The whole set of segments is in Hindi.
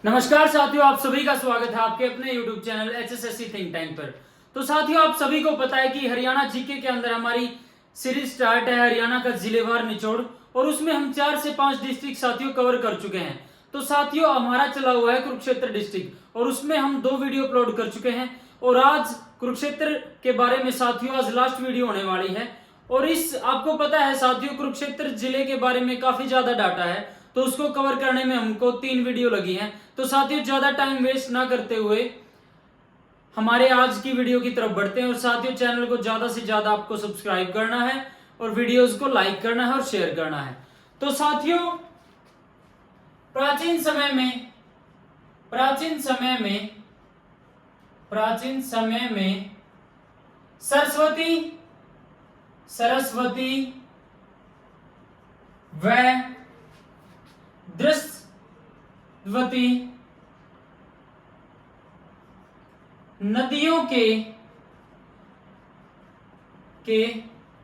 नमस्कार साथियों, आप सभी का स्वागत है आपके अपने YouTube channel HSSC think tank पर। तो साथियों, आप सभी को पता है कि हरियाणा जीके के अंदर हमारी सीरीज स्टार्ट है हरियाणा का जिलेवार निचोड़, और उसमें हम 4 से 5 डिस्ट्रिक्ट साथियों कवर कर चुके हैं। तो साथियों, हमारा चला हुआ है कुरुक्षेत्र डिस्ट्रिक्ट और उसमें हम 2 वीडियो अपलोड कर चुके हैं और आज कुरुक्षेत्र के बारे में साथियों आज लास्ट वीडियो होने वाली है। और इस आपको पता है साथियों, कुरुक्षेत्र जिले के बारे में काफी ज्यादा डाटा है, तो उसको कवर करने में हमको 3 वीडियो लगी हैं। तो साथियों, ज्यादा टाइम वेस्ट ना करते हुए हमारे आज की वीडियो की तरफ बढ़ते हैं। और साथियों, चैनल को ज्यादा से ज्यादा आपको सब्सक्राइब करना है और वीडियोस को लाइक करना है और शेयर करना है। तो साथियों, प्राचीन समय में सरस्वती व दृष्टवती नदियों के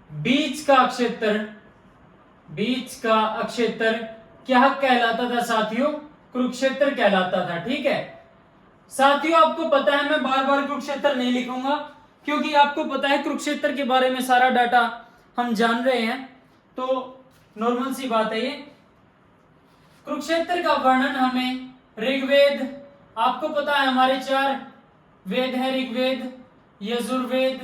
बीच का अक्षेत्र क्या कहलाता था साथियों? कुरुक्षेत्र कहलाता था। ठीक है साथियों, आपको पता है मैं बार बार कुरुक्षेत्र नहीं लिखूंगा क्योंकि आपको पता है कुरुक्षेत्र के बारे में सारा डाटा हम जान रहे हैं, तो नॉर्मल सी बात है ये। कुरुक्षेत्र का वर्णन हमें ऋग्वेद, आपको पता है हमारे 4 वेद है, ऋग्वेद, यजुर्वेद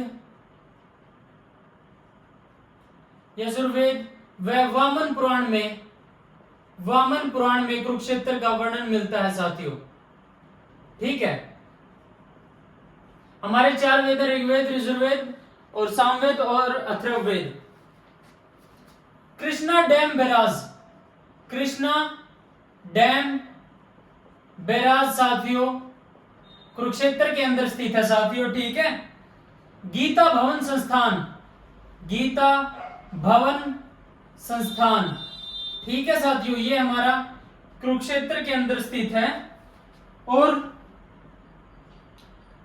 व वामन पुराण में कुरुक्षेत्र का वर्णन मिलता है साथियों। ठीक है, हमारे 4 वेद है, ऋग्वेद, यजुर्वेद और सामवेद और अथर्ववेद। कृष्णा डैम बैराज साथियों कुरुक्षेत्र के अंदर स्थित है साथियों। ठीक है, गीता भवन संस्थान, ठीक है साथियों, ये हमारा कुरुक्षेत्र के अंदर स्थित है। और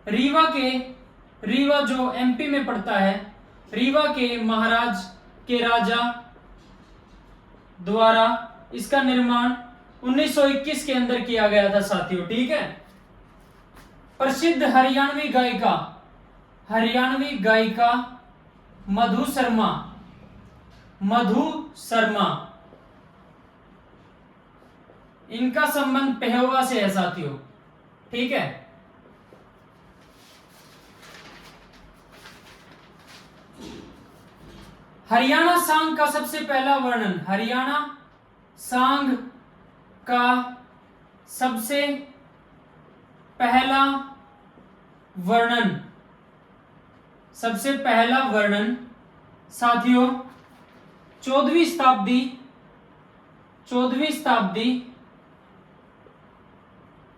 रीवा जो एमपी में पड़ता है, रीवा के महाराज के राजा द्वारा इसका निर्माण 1921 के अंदर किया गया था साथियों। ठीक है, प्रसिद्ध हरियाणवी गायिका मधु शर्मा, इनका संबंध पेहोवा से है साथियों। ठीक है, हरियाणा सांग का सबसे पहला वर्णन, हरियाणा सांग का सबसे पहला वर्णन साथियों 14वीं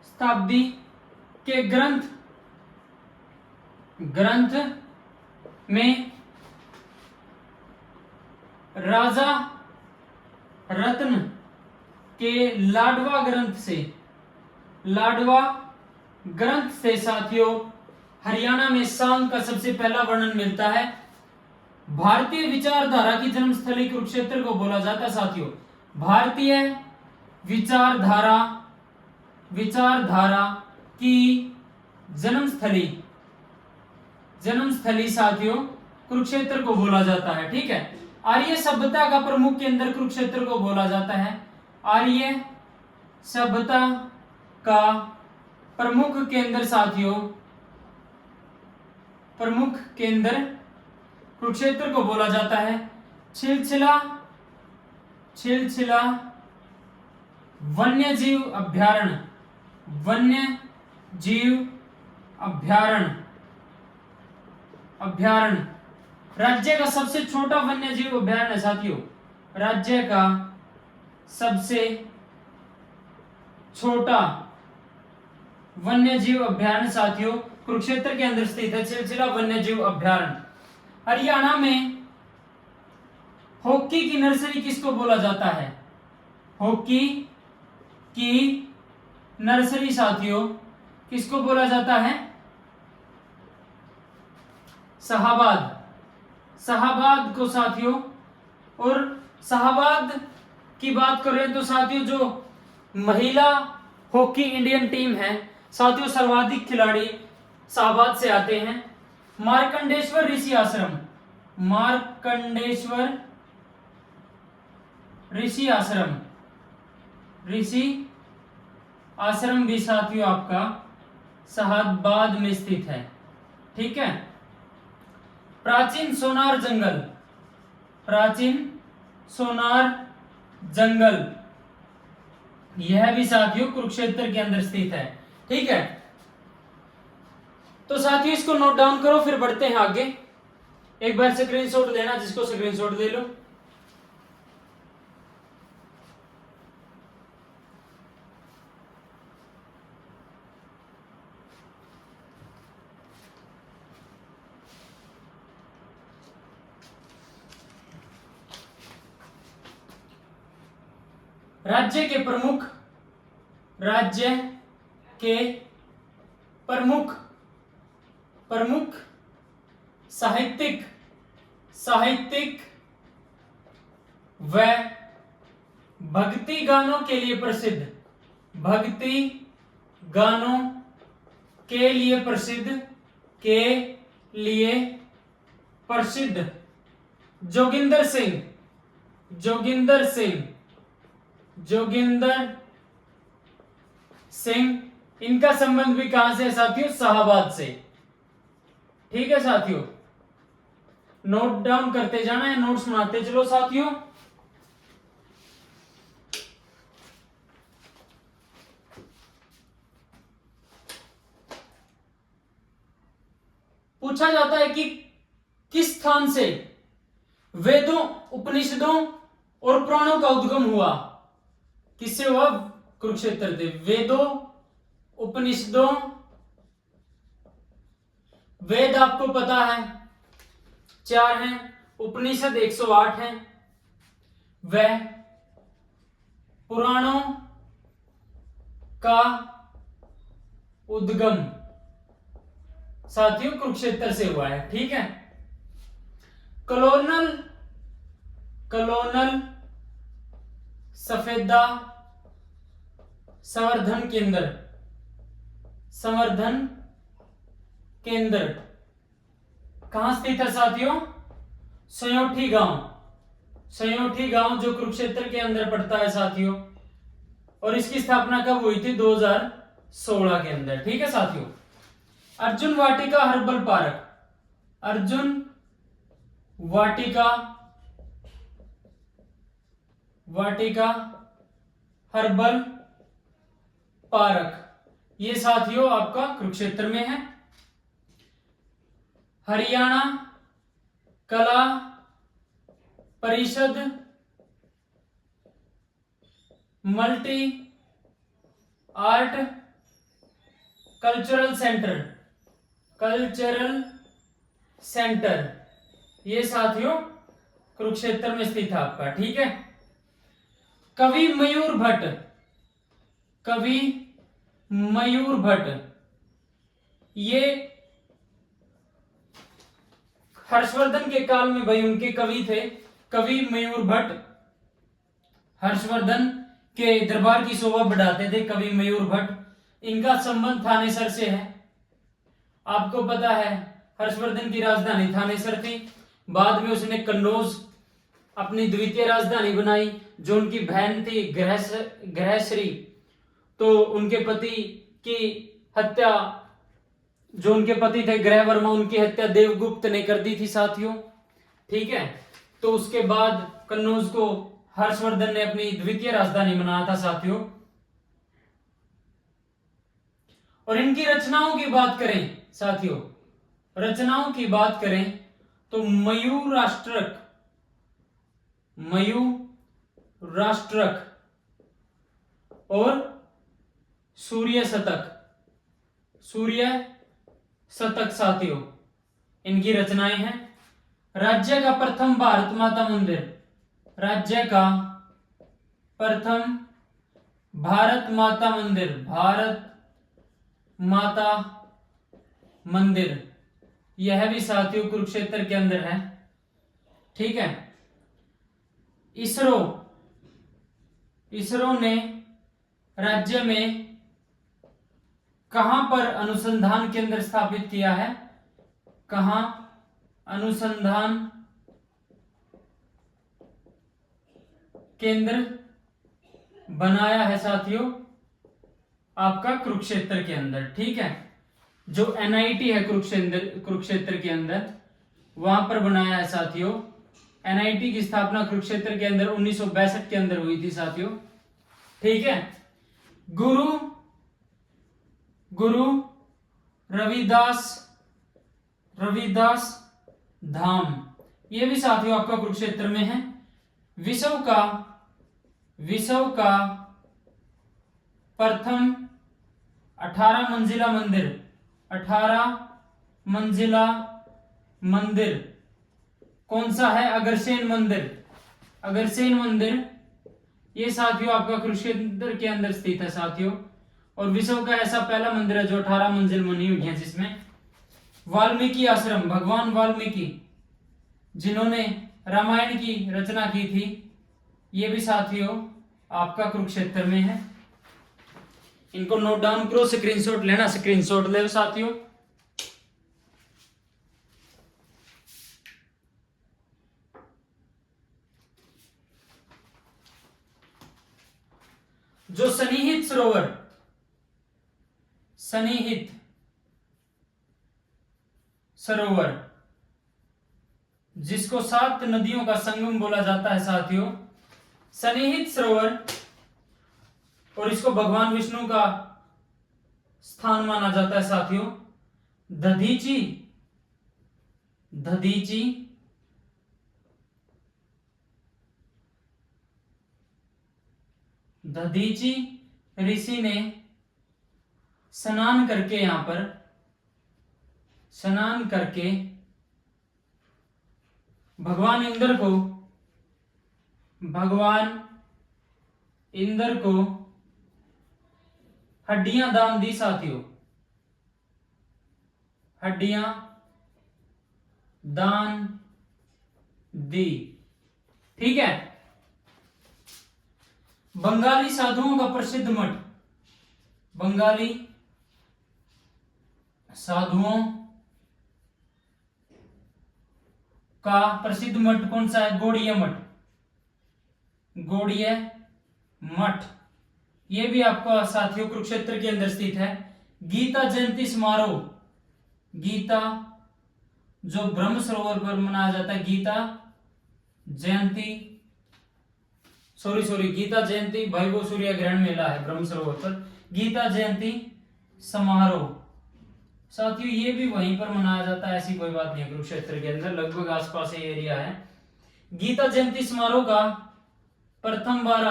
शताब्दी के ग्रंथ में राजा रत्न के लाडवा ग्रंथ से साथियों हरियाणा में सांग का सबसे पहला वर्णन मिलता है। भारतीय विचारधारा की जन्मस्थली कुरुक्षेत्र को बोला जाता है साथियों। भारतीय विचारधारा की जन्मस्थली साथियों कुरुक्षेत्र को बोला जाता है। ठीक है, आर्य सभ्यता का प्रमुख केंद्र कुरुक्षेत्र को बोला जाता है। आर्य सभ्यता का प्रमुख केंद्र साथियों, प्रमुख केंद्र कुरुक्षेत्र को बोला जाता है। छिलछिला वन्यजीव अभ्यारण्य राज्य का सबसे छोटा वन्यजीव अभ्यारण्य है साथियों। राज्य का सबसे छोटा वन्यजीव अभ्यारण्य साथियों कुरुक्षेत्र के अंदर स्थित है, छिलछिला वन्यजीव अभ्यारण्य। हरियाणा में हॉकी की नर्सरी किसको बोला जाता है? हॉकी की नर्सरी साथियों किसको बोला जाता है? शाहाबाद को साथियों। और शाहाबाद की बात करें तो साथियों जो महिला हॉकी इंडियन टीम है। साथियों सर्वाधिक खिलाड़ी शाहबाद से आते हैं। मार्कंडेश्वर ऋषि आश्रम, मार्कंडेश्वर ऋषि आश्रम, ऋषि आश्रम भी साथियों आपका शाहबाद में स्थित है। ठीक है। प्राचीन सोनार जंगल, प्राचीन सोनार जंगल, यह भी साथियों कुरुक्षेत्र के अंदर स्थित है। ठीक है। तो साथियों इसको नोट डाउन करो, फिर बढ़ते हैं आगे। एक बार स्क्रीनशॉट लेना, जिसको स्क्रीनशॉट ले लो। राज्य के प्रमुख, राज्य के प्रमुख प्रमुख साहित्यिक साहित्यिक व भक्ति गानों के लिए प्रसिद्ध, भक्ति गानों के लिए प्रसिद्ध, के लिए प्रसिद्ध जोगिंदर सिंह, जोगिंदर सिंह, जोगिंदर सिंह, इनका संबंध भी कहां से है साथियों? शाहबाद से। ठीक है साथियों, नोट डाउन करते जाना है, नोट्स बनाते चलो साथियों। पूछा जाता है कि किस स्थान से वेदों, उपनिषदों और पुराणों का उद्गम हुआ? किससे हुआ? कुरुक्षेत्र से। वेदों, उपनिषदों, वेद आपको पता है 4 हैं, उपनिषद 108 हैं, वह पुराणों का उद्गम साथियों कुरुक्षेत्र से हुआ है। ठीक है। कलोनल, कलोनल सफेदा संवर्धन केंद्र, संवर्धन केंद्र कहां स्थित है साथियों? सयोठी गांव, सयोठी गांव जो कुरुक्षेत्र के अंदर पड़ता है साथियों। और इसकी स्थापना कब हुई थी? 2016 के अंदर। ठीक है साथियों। अर्जुन वाटिका हर्बल पार्क, अर्जुन वाटिका, वाटिका हर्बल पार्क, ये साथियों आपका कुरुक्षेत्र में है। हरियाणा कला परिषद multi art cultural centre, cultural centre, ये साथियों कुरुक्षेत्र में स्थित है आपका। ठीक है। कवि मयूर भट्ट, कवि मयूर भट्ट, ये हर्षवर्धन के काल में भाई उनके कवि थे। कवि मयूर भट्ट हर्षवर्धन के दरबार की शोभा बढ़ाते थे। कवि मयूर भट्ट, इनका संबंध थानेसर से है। आपको पता है हर्षवर्धन की राजधानी थानेसर थी, बाद में उसने कन्नौज अपनी द्वितीय राजधानी बनाई। जो उनकी बहन थी ग्रहश्री, तो उनके पति की हत्या, जो उनके पति थे ग्रह वर्मा, उनकी हत्या देवगुप्त ने कर दी थी साथियों। ठीक है। तो उसके बाद कन्नौज को हर्षवर्धन ने अपनी द्वितीय राजधानी बनाया था साथियों। और इनकी रचनाओं की बात करें साथियों, रचनाओं की बात करें तो मयूराष्ट्रक, मयूराष्ट्रक और सूर्य शतक, सूर्य शतक साथियों इनकी रचनाएं हैं। राज्य का प्रथम भारत माता मंदिर, राज्य का प्रथम भारत माता मंदिर, भारत माता मंदिर, यह भी साथियों कुरुक्षेत्र के अंदर है। ठीक है। इसरो, इसरो ने राज्य में कहां पर अनुसंधान केंद्र स्थापित किया है? कहां अनुसंधान केंद्र बनाया है साथियों? आपका कुरुक्षेत्र के अंदर। ठीक है, जो एनआईटी है कुरुक्षेत्र के अंदर, वहां पर बनाया है साथियों। एनआईटी की स्थापना कुरुक्षेत्र के अंदर 1962 के अंदर हुई थी साथियों। ठीक है, गुरु रविदास धाम, ये भी साथियों आपका कुरुक्षेत्र में है। विश्व का प्रथम 18 मंजिला मंदिर कौन सा है? अग्रसेन मंदिर, ये साथियों आपका कुरुक्षेत्र के अंदर स्थित है साथियों। और विश्व का ऐसा पहला मंदिर है जो 18 मंजिल बनी हुई है, जिसमें वाल्मीकि आश्रम, भगवान वाल्मीकि जिन्होंने रामायण की रचना की थी, ये भी साथियों आपका कुरुक्षेत्र में है। इनको नोट डाउन करो, स्क्रीनशॉट लेना, स्क्रीनशॉट ले साथियों। जो सन्निहित सरोवर जिसको 7 नदियों का संगम बोला जाता है साथियों, सन्निहित सरोवर, और इसको भगवान विष्णु का स्थान माना जाता है साथियों। दधीची ऋषि ने स्नान करके, यहां पर स्नान करके भगवान इंद्र को हड्डियां दान दी साथियों, हड्डियां दान दी। ठीक है, बंगाली साधुओं का प्रसिद्ध मठ, बंगाली साधुओं का प्रसिद्ध मठ कौन सा है? गौड़ीय मठ, ये भी आपका साथियों कुरुक्षेत्र के अंदर स्थित है। गीता जयंती समारोह, गीता जो ब्रह्म सरोवर पर मनाया जाता है, गीता जयंती भाई वो सूर्य ग्रहण मेला है ब्रह्म सरोवर पर, गीता जयंती समारोह साथियों ये भी वहीं पर मनाया जाता है, ऐसी कोई बात नहीं है। कुरुक्षेत्र के अंदर लगभग आसपास ये एरिया है। गीता जयंती समारोह का प्रथम बार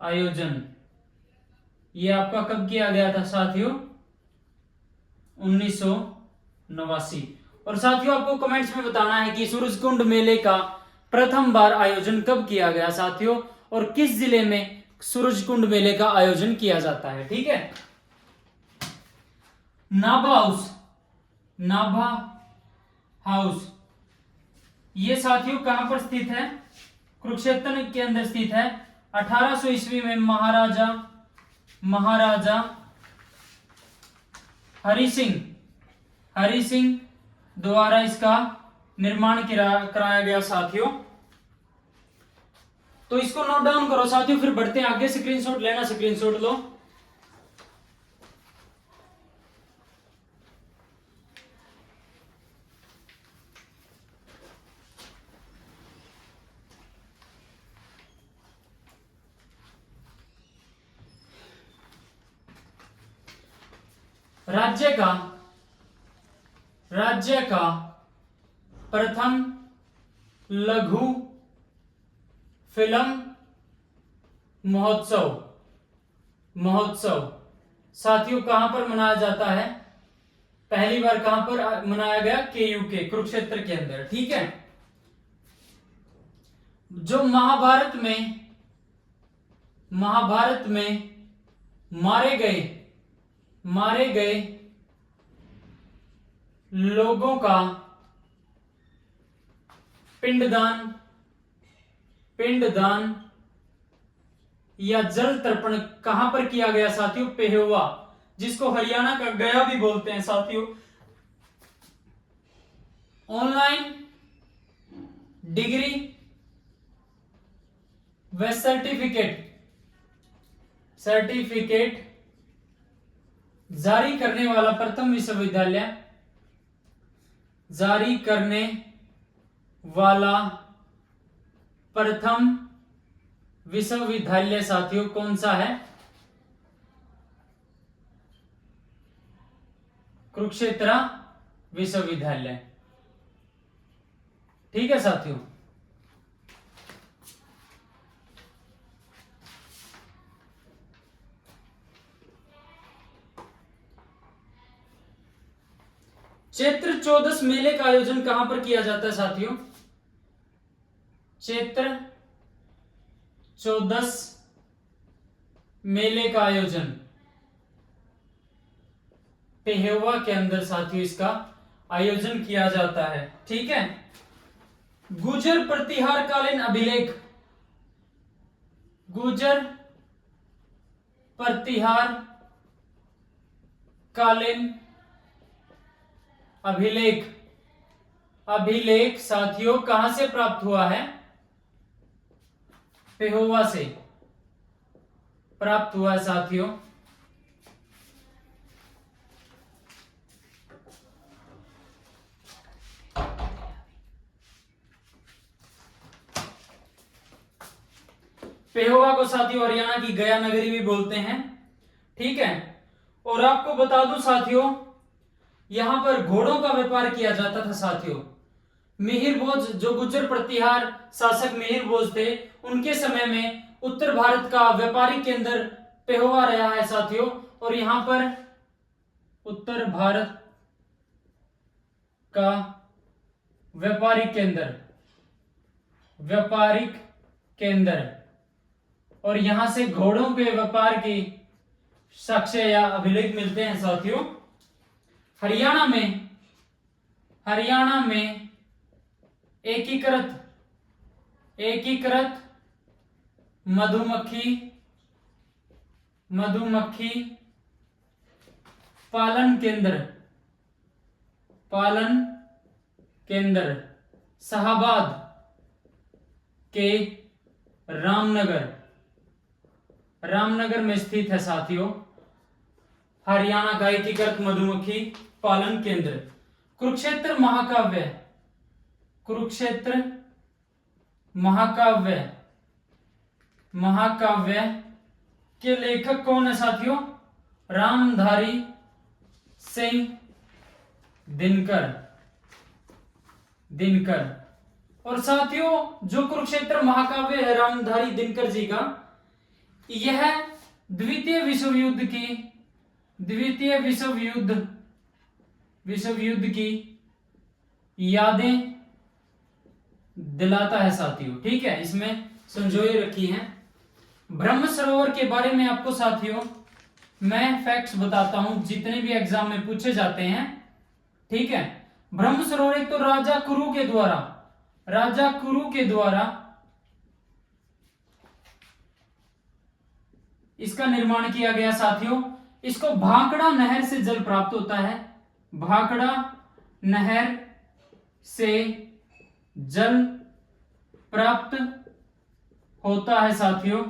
आयोजन ये आपका कब किया गया था साथियों? 1989। और साथियों आपको कमेंट्स में बताना है कि सूरजकुंड मेले का प्रथम बार आयोजन कब किया गया साथियों, और किस जिले में सूरजकुंड मेले का आयोजन किया जाता है। ठीक है, नाभा हाउस ये साथियों कहां पर स्थित है? कुरुक्षेत्र के अंदर स्थित है। 1800 ईस्वी में महाराजा हरि सिंह द्वारा इसका निर्माण कराया गया साथियों। तो इसको नोट डाउन करो साथियों, फिर बढ़ते हैं आगे। स्क्रीनशॉट लेना, स्क्रीनशॉट लो। राज्य का प्रथम लघु फिल्म महोत्सव साथियों कहां पर मनाया जाता है? पहली बार कहां पर मनाया गया? KUK कुरुक्षेत्र के अंदर। ठीक है, जो महाभारत में मारे गए लोगों का पिंडदान या जल तर्पण कहां पर किया गया साथियों? पेहोवा, जिसको हरियाणा का गया भी बोलते हैं साथियों। ऑनलाइन डिग्री व सर्टिफिकेट जारी करने वाला प्रथम विश्वविद्यालय, जारी करने वाला प्रथम विश्वविद्यालय साथियों कौन सा है? कुरुक्षेत्र विश्वविद्यालय। ठीक है साथियों। चैत्र चौदस मेले का आयोजन कहां पर किया जाता है साथियों? चैत्र चौदस मेले का आयोजन पेहोवा के अंदर साथियों इसका आयोजन किया जाता है। ठीक है। गुर्जर प्रतिहार कालीन अभिलेख, गुर्जर प्रतिहार कालीन अभिलेख, अभिलेख साथियों कहां से प्राप्त हुआ है? पेहोवा से प्राप्त हुआ है साथियों। पेहोवा को साथियों हरियाणा की गया नगरी भी बोलते हैं। ठीक है। और आपको बता दूं साथियों, यहां पर घोड़ों का व्यापार किया जाता था साथियों। मिहिर भोज, जो गुर्जर प्रतिहार शासक मिहिर भोज थे, उनके समय में उत्तर भारत का व्यापारिक केंद्र पेहोवा रहा है साथियों। और यहां पर उत्तर भारत का व्यापारिक केंद्र, व्यापारिक केंद्र, और यहां से घोड़ों के व्यापार की साक्ष्य या अभिलेख मिलते हैं साथियों। हरियाणा में एकीकृत मधुमक्खी पालन केंद्र शाहबाद के रामनगर में स्थित है साथियों। हरियाणा का एकीकृत मधुमक्खी पालन केंद्र। कुरुक्षेत्र महाकाव्य के लेखक कौन है साथियों? रामधारी सिंह दिनकर। और साथियों जो कुरुक्षेत्र महाकाव्य है रामधारी दिनकर जी का, यह द्वितीय विश्वयुद्ध की यादें दिलाता है साथियों। ठीक है, इसमें संजोए रखी हैं। ब्रह्म सरोवर के बारे में आपको साथियों मैं फैक्ट्स बताता हूं, जितने भी एग्जाम में पूछे जाते हैं। ठीक है। ब्रह्म सरोवर एक तो राजा कुरु के द्वारा इसका निर्माण किया गया साथियों। इसको भाखड़ा नहर से जल प्राप्त होता है, भाखड़ा नहर से जल प्राप्त होता है साथियों।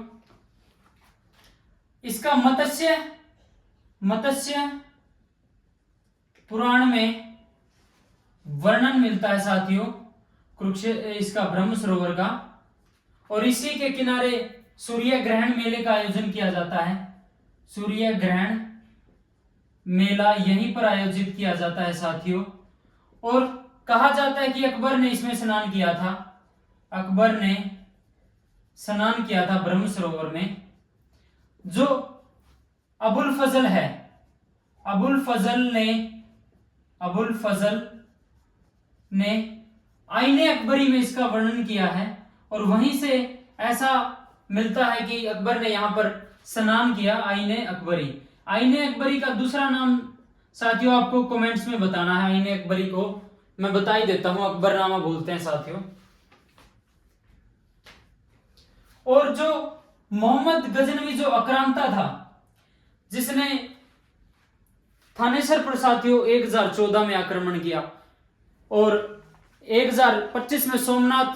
इसका मत्स्य पुराण में वर्णन मिलता है साथियों कुरुक्षेत्र, इसका ब्रह्म सरोवर का। और इसी के किनारे सूर्य ग्रहण मेले का आयोजन किया जाता है। सूर्य ग्रहण मेला यहीं पर आयोजित किया जाता है साथियों। और कहा जाता है कि अकबर ने इसमें स्नान किया था, अकबर ने स्नान किया था ब्रह्म सरोवर में। जो अबुल फजल है, अबुल फजल ने आईने अकबरी में इसका वर्णन किया है। और वहीं से ऐसा मिलता है कि अकबर ने यहां पर स्नान किया, आईने अकबरी का दूसरा नाम साथियों आपको कमेंट्स में बताना है। आईने अकबरी को मैं बता ही देता हूं, अकबरनामा बोलते हैं साथियों। और जो मोहम्मद गजनवी जो आक्रांता था, जिसने थानेसर पर साथियों 1014 में आक्रमण किया और 1025 में सोमनाथ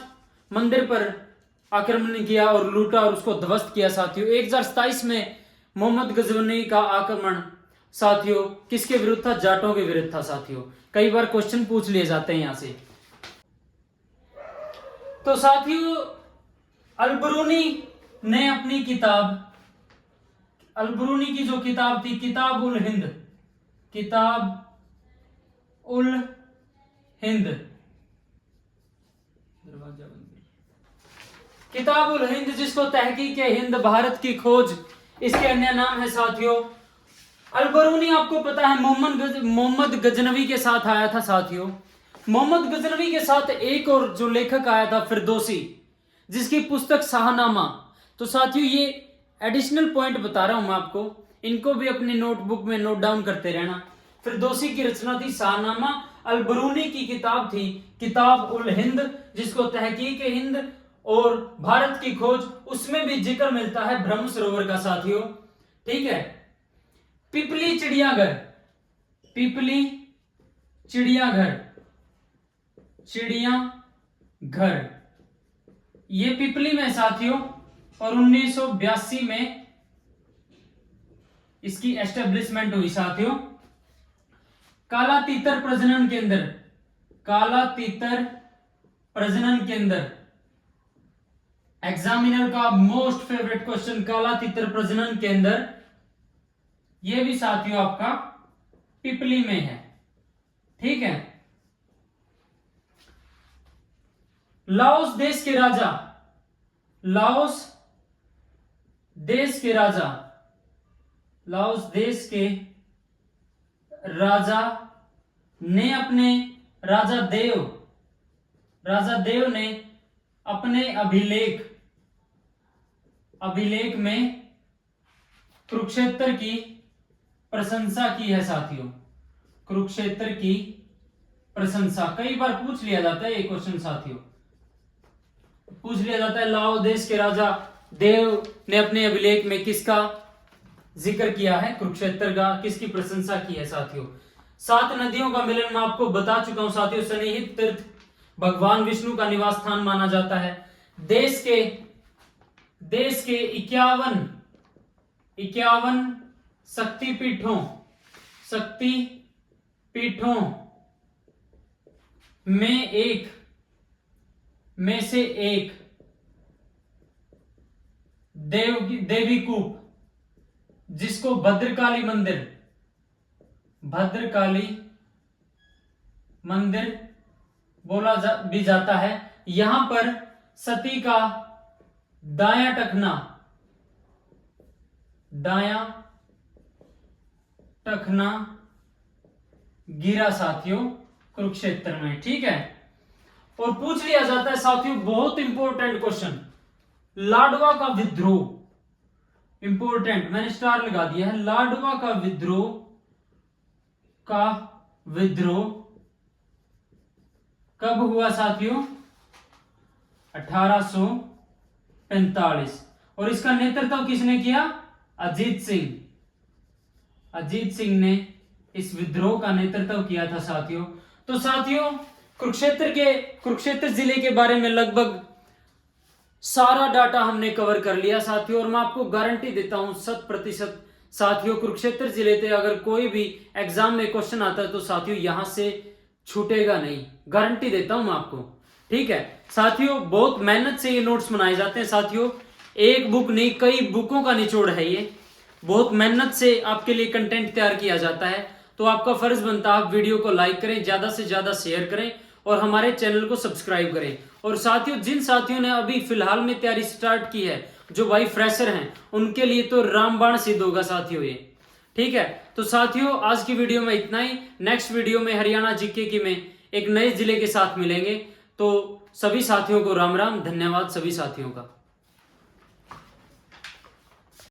मंदिर पर आक्रमण किया और लूटा और उसको ध्वस्त किया साथियों। 1027 में मोहम्मद गजनवी का आक्रमण साथियों किसके विरुद्ध था? जाटों के विरुद्ध था साथियों। कई बार क्वेश्चन पूछ लिए जाते हैं यहां से। तो साथियों अलबरूनी ने अपनी किताब, अलबरूनी की जो किताब थी किताब उल हिंद, किताब उल हिंद, किताब उल हिंद जिसको तहकीक हिंद भारत की खोज इसके अन्य नाम है साथियों। अलबरूनी आपको पता है मोहम्मद गजनवी के साथ आया था साथियों। मोहम्मद गजनवी के साथ एक और जो लेखक आया था फिरदौसी, जिसकी पुस्तक शाहनामा। तो साथियों ये एडिशनल पॉइंट बता रहा हूं मैं आपको, इनको भी अपनी नोटबुक में नोट डाउन करते रहना। फिरदौसी की रचना थी शाहनामा, अलबरूनी की किताब थी किताब उल हिंद जिसको तहकीक हिंद और भारत की खोज, उसमें भी जिक्र मिलता है ब्रह्म सरोवर का साथियों। ठीक है। पिपली चिड़ियाघर, पिपली चिड़ियाघर, चिड़ियाघर ये पिपली में साथियों और 1982 में इसकी एस्टेब्लिशमेंट हुई साथियों। काला तीतर प्रजनन केंद्र, काला तीतर प्रजनन केंद्र, एग्जामिनर का मोस्ट फेवरेट क्वेश्चन, काला तीतर प्रजनन केंद्र, यह भी साथियों आपका पिपली में है। ठीक है। लाओस देश के राजा, लाओस देश के राजा, लाओस देश के राजा ने अपने राजा देव ने अपने अभिलेख में कुरुक्षेत्र की प्रशंसा की है साथियों। कुरुक्षेत्र की प्रशंसा कई बार पूछ लिया जाता है ये क्वेश्चन साथियों, पूछ लिया जाता है लाओ देश के राजा देव ने अपने अभिलेख में किसका जिक्र किया है? कुरुक्षेत्र का। किसकी प्रशंसा की है साथियों? 7 नदियों का मिलन मैं आपको बता चुका हूं साथियों। सन्निहित तीर्थ भगवान विष्णु का निवास स्थान माना जाता है। देश के 51 शक्तिपीठों में से एक देवीकूप, जिसको भद्रकाली मंदिर बोला भी जाता है। यहां पर सती का दायां टखना गिरा साथियों कुरुक्षेत्र में। ठीक है। और पूछ लिया जाता है साथियों बहुत इंपॉर्टेंट क्वेश्चन, लाडवा का विद्रोह, इंपॉर्टेंट, मैंने स्टार लगा दिया है। लाडवा का विद्रोह कब हुआ साथियों? 1845। और इसका नेतृत्व किसने किया? अजीत सिंह ने इस विद्रोह का नेतृत्व किया था साथियों। तो साथियों कुरुक्षेत्र जिले के बारे में लगभग सारा डाटा हमने कवर कर लिया साथियों। और मैं आपको गारंटी देता हूं 100% साथियों कुरुक्षेत्र जिले से अगर कोई भी एग्जाम में क्वेश्चन आता है तो साथियों यहां से छूटेगा नहीं, गारंटी देता हूं मैं आपको। ठीक है साथियों, बहुत मेहनत से ये नोट्स बनाए जाते हैं साथियों। एक बुक नहीं कई बुकों का निचोड़ है ये, बहुत मेहनत से आपके लिए कंटेंट तैयार किया जाता है। तो आपका फर्ज बनता है आप वीडियो को लाइक करें, ज्यादा से ज्यादा शेयर करें और हमारे चैनल को सब्सक्राइब करें। और साथियों जिन साथियों ने अभी फिलहाल में तैयारी स्टार्ट की है, जो भाई फ्रेशर हैं, उनके लिए तो रामबाण सिद्ध होगा साथियों ये। ठीक है, तो साथियों आज की वीडियो में इतना ही। नेक्स्ट वीडियो में हरियाणा जीके की में एक नए जिले के साथ मिलेंगे। तो सभी साथियों को राम राम, धन्यवाद सभी साथियों का।